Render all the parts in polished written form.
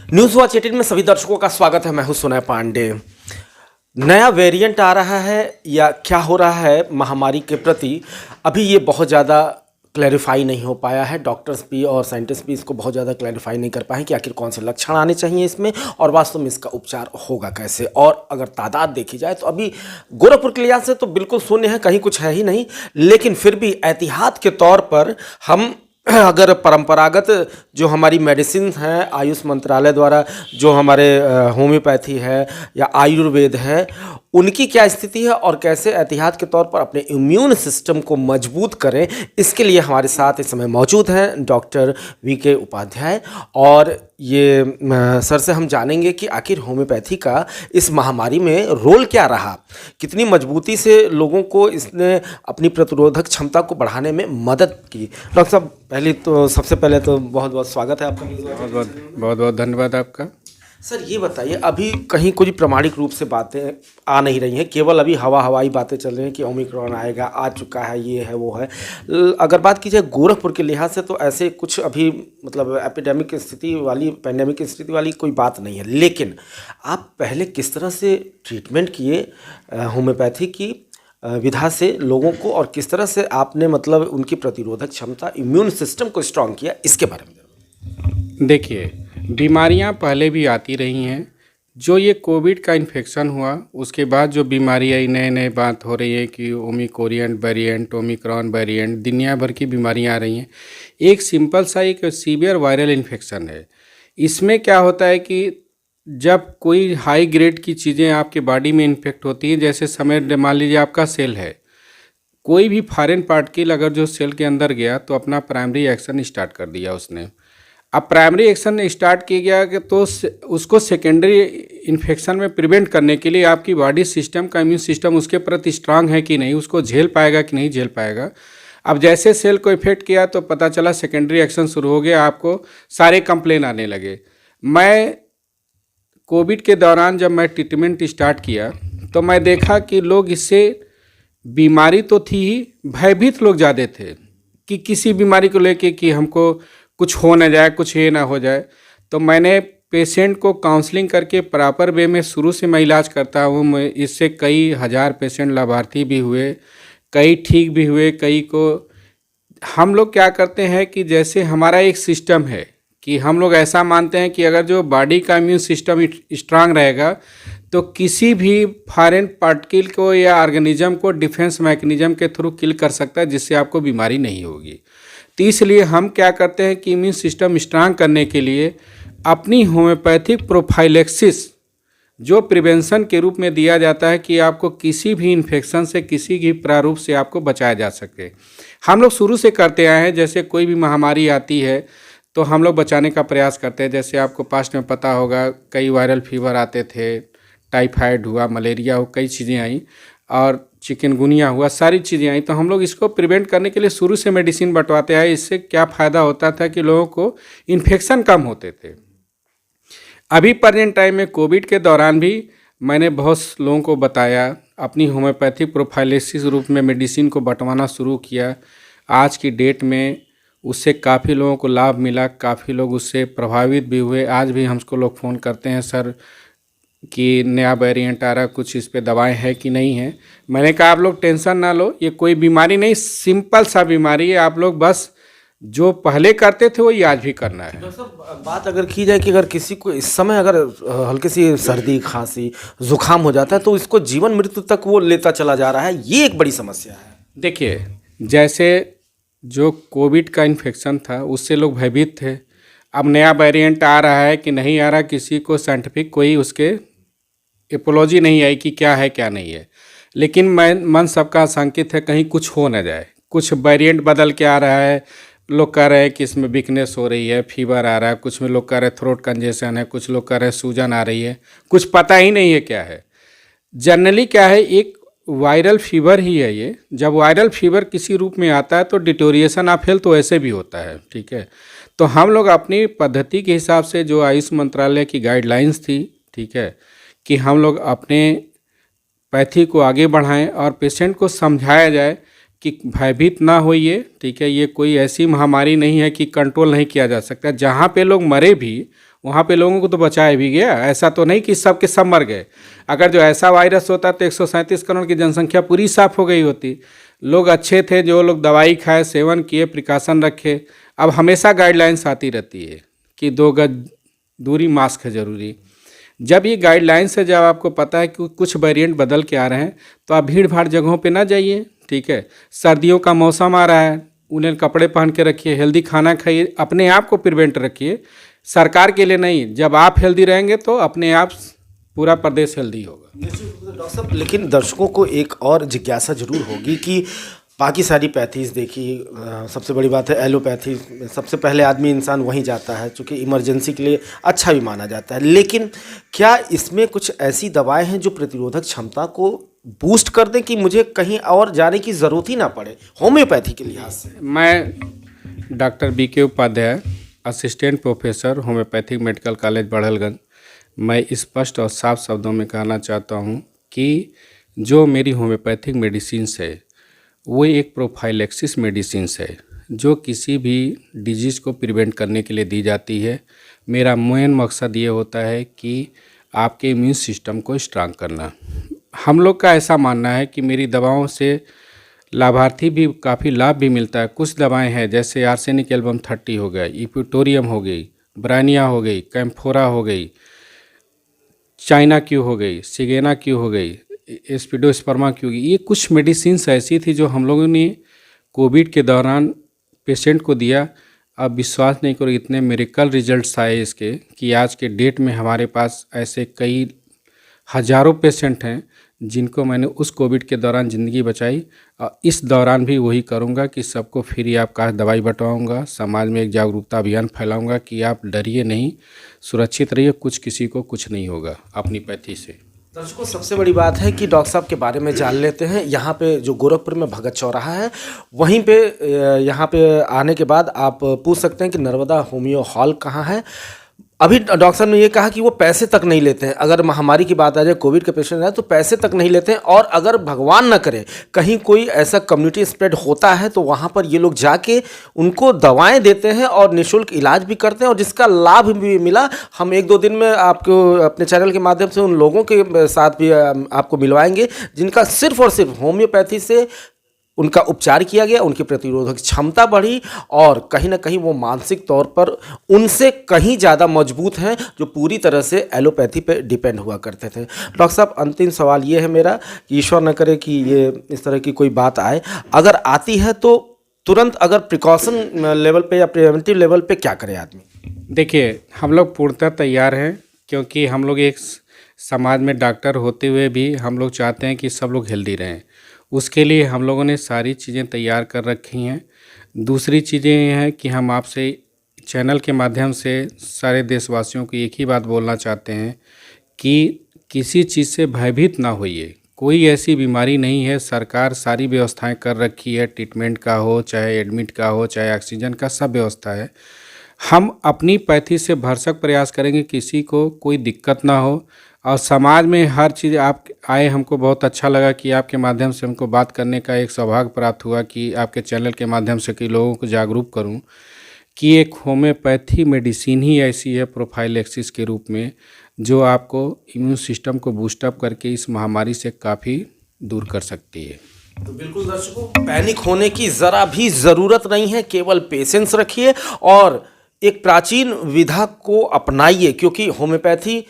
News watch 18 में सभी दर्शकों का स्वागत है। मैं हूं सुनय पांडे। नया वेरिएंट आ रहा है या क्या हो रहा है महामारी के प्रति, अभी ये बहुत ज़्यादा क्लैरिफाई नहीं हो पाया है। डॉक्टर्स भी और साइंटिस्ट भी इसको बहुत ज़्यादा क्लैरिफाई नहीं कर पाए कि आखिर कौन से लक्षण आने चाहिए इसमें और वास्तव में इसका उपचार होगा कैसे। और अगर तादाद देखी जाए तो अभी गोरखपुर के लिहाज से तो बिल्कुल शून्य है, कहीं कुछ है ही नहीं। लेकिन फिर भी एहतियात के तौर पर हम अगर परंपरागत जो हमारी मेडिसिन हैं, आयुष मंत्रालय द्वारा जो हमारे होम्योपैथी है या आयुर्वेद है, उनकी क्या स्थिति है और कैसे एहतियात के तौर पर अपने इम्यून सिस्टम को मजबूत करें, इसके लिए हमारे साथ इस समय मौजूद हैं डॉक्टर वीके उपाध्याय। और ये सर से हम जानेंगे कि आखिर होम्योपैथी का इस महामारी में रोल क्या रहा, कितनी मजबूती से लोगों को इसने अपनी प्रतिरोधक क्षमता को बढ़ाने में मदद की। डॉक्टर साहब, सबसे पहले तो बहुत बहुत स्वागत है आपका। बहुत बहुत धन्यवाद आपका। सर ये बताइए, अभी कहीं कोई प्रमाणिक रूप से बातें आ नहीं रही हैं, केवल अभी हवाई बातें चल रही हैं कि ओमिक्रॉन आएगा, आ चुका है, ये है वो है। अगर बात की जाए गोरखपुर के लिहाज से तो ऐसे कुछ अभी मतलब एपिडेमिक स्थिति वाली, पैंडेमिक स्थिति वाली कोई बात नहीं है। लेकिन आप पहले किस तरह से ट्रीटमेंट किए होम्योपैथी की विधा से लोगों को, और किस तरह से आपने मतलब उनकी प्रतिरोधक क्षमता, इम्यून सिस्टम को स्ट्रांग किया, इसके बारे में देखिए, बीमारियां पहले भी आती रही हैं। जो ये कोविड का इन्फेक्शन हुआ उसके बाद जो बीमारी आई, नए नए बात हो रही है कि ओमिक्रोन वेरिएंट, ओमिक्रॉन वेरिएंट, दुनिया भर की बीमारियां आ रही हैं। एक सिंपल सा एक सीवियर वायरल इन्फेक्शन है। इसमें क्या होता है कि जब कोई हाई ग्रेड की चीज़ें आपके बॉडी में इन्फेक्ट होती हैं, जैसे समय मान लीजिए आपका सेल है, कोई भी फॉरेन पार्टिकल अगर जो सेल के अंदर गया तो अपना प्राइमरी एक्शन स्टार्ट कर दिया उसने। अब प्राइमरी एक्शन स्टार्ट किया गया कि तो उसको सेकेंडरी इन्फेक्शन में प्रिवेंट करने के लिए आपकी बॉडी सिस्टम का, इम्यून सिस्टम उसके प्रति स्ट्रांग है कि नहीं, उसको झेल पाएगा कि नहीं झेल पाएगा। अब जैसे सेल को इफेक्ट किया तो पता चला सेकेंडरी एक्शन शुरू हो गया, आपको सारे कंप्लेन आने लगे। मैं कोविड के दौरान जब मैं ट्रीटमेंट स्टार्ट किया तो मैं देखा कि लोग इससे, बीमारी तो थी ही, भयभीत लोग ज़्यादा थे कि किसी बीमारी को लेके कि हमको कुछ हो ना जाए, कुछ ये ना हो जाए। तो मैंने पेशेंट को काउंसलिंग करके प्रॉपर वे में शुरू से मैं इलाज करता हूँ। मैं इससे कई हज़ार पेशेंट लाभार्थी भी हुए, कई ठीक भी हुए, कई को हम लोग क्या करते हैं कि जैसे हमारा एक सिस्टम है कि हम लोग ऐसा मानते हैं कि अगर जो बॉडी का इम्यून सिस्टम स्ट्रांग रहेगा तो किसी भी फॉरेन पार्टिकल को या ऑर्गेनिज्म को डिफेंस मैकेनिज्म के थ्रू किल कर सकता है, जिससे आपको बीमारी नहीं होगी। तो इसलिए हम क्या करते हैं कि इम्यून सिस्टम स्ट्रांग करने के लिए अपनी होम्योपैथिक प्रोफाइलेक्सिस जो प्रिवेंशन के रूप में दिया जाता है कि आपको किसी भी इन्फेक्शन से, किसी भी प्रारूप से आपको बचाया जा सके, हम लोग शुरू से करते आए हैं। जैसे कोई भी महामारी आती है तो हम लोग बचाने का प्रयास करते हैं। जैसे आपको पास्ट में पता होगा, कई वायरल फीवर आते थे, टाइफाइड हुआ, मलेरिया हुआ, कई चीज़ें आई और चिकनगुनिया हुआ, सारी चीज़ें आई। तो हम लोग इसको प्रिवेंट करने के लिए शुरू से मेडिसिन बंटवाते आए। इससे क्या फ़ायदा होता था कि लोगों को इन्फेक्शन कम होते थे। अभी प्रेजेंट टाइम में कोविड के दौरान भी मैंने बहुत लोगों को बताया, अपनी होम्योपैथिक प्रोफाइलेसिस रूप में मेडिसिन को बंटवाना शुरू किया। आज की डेट में उससे काफ़ी लोगों को लाभ मिला, काफ़ी लोग उससे प्रभावित भी हुए। आज भी हमको लोग फ़ोन करते हैं, सर कि नया वेरिएंट आ रहा, कुछ इस पे दवाएं है कि नहीं है। मैंने कहा आप लोग टेंशन ना लो, ये कोई बीमारी नहीं, सिंपल सा बीमारी है। आप लोग बस जो पहले करते थे वही आज भी करना है। डॉक्टर साहब, बात अगर की जाए कि अगर किसी को इस समय अगर हल्की सी सर्दी, खांसी, जुकाम हो जाता है तो इसको जीवन मृत्यु तक वो लेता चला जा रहा है, ये एक बड़ी समस्या है। देखिए, जैसे जो कोविड का इन्फेक्शन था उससे लोग भयभीत थे। अब नया वेरिएंट आ रहा है कि नहीं आ रहा, किसी को साइंटिफिक कोई उसके एपोलॉजी नहीं आई कि क्या है क्या नहीं है। लेकिन मन सबका आशंकित है कहीं कुछ हो ना जाए। कुछ वेरिएंट बदल के आ रहा है, लोग कह रहे हैं कि इसमें वीकनेस हो रही है, फीवर आ रहा है, कुछ में लोग कह रहे हैं थ्रोट कंजेशन है, कुछ लोग कह रहे हैं सूजन आ रही है, कुछ पता ही नहीं है क्या है। जनरली क्या है, एक वायरल फीवर ही है ये। जब वायरल फीवर किसी रूप में आता है तो डिटोरिएशन ऑफ हेल्थ तो ऐसे भी होता है, ठीक है। तो हम लोग अपनी पद्धति के हिसाब से, जो आयुष मंत्रालय की गाइडलाइंस थी, ठीक है, कि हम लोग अपने पैथी को आगे बढ़ाएं और पेशेंट को समझाया जाए कि भयभीत ना होइए, ठीक है। ये कोई ऐसी महामारी नहीं है कि कंट्रोल नहीं किया जा सकता। जहाँ पे लोग मरे भी वहाँ पे लोगों को तो बचाया भी गया, ऐसा तो नहीं कि सब के सब मर गए। अगर जो ऐसा वायरस होता तो 137 करोड़ की जनसंख्या पूरी साफ हो गई होती। लोग अच्छे थे, जो लोग दवाई खाए, सेवन किए, प्रिकॉशन रखे। अब हमेशा गाइडलाइंस आती रहती है कि 2 गज दूरी, मास्क है ज़रूरी। जब ये गाइडलाइंस है, जब आपको पता है कि कुछ वेरिएंट बदल के आ रहे हैं, तो आप भीड़ भाड़ जगहों पे ना जाइए, ठीक है। सर्दियों का मौसम आ रहा है, उन्हें कपड़े पहन के रखिए, हेल्दी खाना खाइए, अपने आप को प्रिवेंट रखिए, सरकार के लिए नहीं। जब आप हेल्दी रहेंगे तो अपने आप पूरा प्रदेश हेल्दी होगा। डॉक्टर साहब, लेकिन दर्शकों को एक और जिज्ञासा जरूर होगी कि बाकी सारी पैथीज देखिए, सबसे बड़ी बात है एलोपैथी, सबसे पहले आदमी इंसान वहीं जाता है क्योंकि इमरजेंसी के लिए अच्छा भी माना जाता है। लेकिन क्या इसमें कुछ ऐसी दवाएं हैं जो प्रतिरोधक क्षमता को बूस्ट कर दें कि मुझे कहीं और जाने की ज़रूरत ही ना पड़े, होम्योपैथी के लिहाज से? मैं doctor BK Upadhyay, assistant professor, homeopathic medical college Barhalganj, मैं स्पष्ट और साफ शब्दों में कहना चाहता हूँ कि जो मेरी होम्योपैथिक मेडिसिन्स है वो एक प्रोफाइलेक्सिस मेडिसिन्स है, जो किसी भी डिजीज़ को प्रिवेंट करने के लिए दी जाती है। मेरा मेन मकसद ये होता है कि आपके इम्यून सिस्टम को स्ट्रांग करना। हम लोग का ऐसा मानना है कि मेरी दवाओं से लाभार्थी भी काफ़ी लाभ भी मिलता है। कुछ दवाएं हैं जैसे आर्सेनिक एल्बम 30 हो गया, इपिटोरियम हो गई, ब्रानिया हो गई, कैम्फोरा हो गई, चाइना क्यू हो गई, सिगेना क्यू हो गई, एस्पिडोस्पर्मा क्यू, ये कुछ मेडिसिन्स ऐसी थी जो हम लोगों ने कोविड के दौरान पेशेंट को दिया। अब विश्वास नहीं करो, इतने मेडिकल रिजल्ट्स आए इसके कि आज के डेट में हमारे पास ऐसे कई हज़ारों पेशेंट हैं जिनको मैंने उस कोविड के दौरान ज़िंदगी बचाई। और इस दौरान भी वही करूंगा कि सबको फ्री आपका दवाई बंटवाऊंगा, समाज में एक जागरूकता अभियान फैलाऊंगा कि आप डरिए नहीं, सुरक्षित रहिए, कुछ किसी को कुछ नहीं होगा अपनी पैथी से। दर्शकों, सबसे बड़ी बात है कि डॉक्टर साहब के बारे में जान लेते हैं। यहाँ पे जो गोरखपुर में भगत चौराहा है, वहीं पे यहाँ पे आने के बाद आप पूछ सकते हैं कि नर्मदा होम्यो हॉल कहाँ है। अभी डॉक्टर साहब ने ये कहा कि वो पैसे तक नहीं लेते हैं। अगर महामारी की बात आ जाए, कोविड के पेशेंट आए तो पैसे तक नहीं लेते हैं। और अगर भगवान न करे कहीं कोई ऐसा कम्युनिटी स्प्रेड होता है तो वहाँ पर ये लोग जाके उनको दवाएं देते हैं और निःशुल्क इलाज भी करते हैं, और जिसका लाभ भी मिला हम 1-2 दिन में आपको अपने चैनल के माध्यम से उन लोगों के साथ भी आपको मिलवाएंगे जिनका सिर्फ और सिर्फ होम्योपैथी से उनका उपचार किया गया, उनकी प्रतिरोधक क्षमता बढ़ी और कहीं ना कहीं वो मानसिक तौर पर उनसे कहीं ज़्यादा मजबूत हैं जो पूरी तरह से एलोपैथी पे डिपेंड हुआ करते थे। डॉक्टर साहब, अंतिम सवाल ये है मेरा कि ईश्वर न करे कि ये इस तरह की कोई बात आए, अगर आती है तो तुरंत अगर प्रिकॉशन लेवल पे या प्रिवेंटिव लेवल पे क्या करे आदमी? देखिए, हम लोग पूर्णतः तैयार हैं, क्योंकि हम लोग एक समाज में डॉक्टर होते हुए भी हम लोग चाहते हैं कि सब लोग हेल्दी रहें। उसके लिए हम लोगों ने सारी चीज़ें तैयार कर रखी हैं। दूसरी चीज़ें ये हैं कि हम आपसे चैनल के माध्यम से सारे देशवासियों को एक ही बात बोलना चाहते हैं कि किसी चीज़ से भयभीत ना होइए। कोई ऐसी बीमारी नहीं है, सरकार सारी व्यवस्थाएं कर रखी है, ट्रीटमेंट का हो, चाहे एडमिट का हो, चाहे ऑक्सीजन का, सब व्यवस्था है। हम अपनी पैथी से भरसक प्रयास करेंगे किसी को कोई दिक्कत ना हो, और समाज में हर चीज़ आप आए। हमको बहुत अच्छा लगा कि आपके माध्यम से हमको बात करने का एक सौभाग्य प्राप्त हुआ कि आपके चैनल के माध्यम से कई लोगों को जागरूक करूं कि एक होम्योपैथी मेडिसिन ही ऐसी है प्रोफाइलेक्सिस के रूप में, जो आपको इम्यून सिस्टम को बूस्टअप करके इस महामारी से काफ़ी दूर कर सकती है। तो बिल्कुल दर्शकों, पैनिक होने की ज़रा भी ज़रूरत नहीं है, केवल पेशेंस रखिए और एक प्राचीन विधा को अपनाइए, क्योंकि होम्योपैथी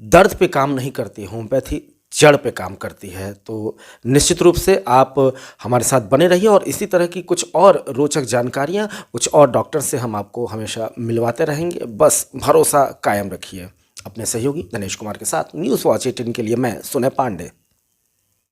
दर्द पे काम नहीं करती, होम्योपैथी जड़ पे काम करती है। तो निश्चित रूप से आप हमारे साथ बने रहिए और इसी तरह की कुछ और रोचक जानकारियाँ कुछ और डॉक्टर से हम आपको हमेशा मिलवाते रहेंगे। बस भरोसा कायम रखिए। अपने सहयोगी दिनेश कुमार के साथ न्यूज़ वॉच 18 के लिए मैं सुनय पांडे।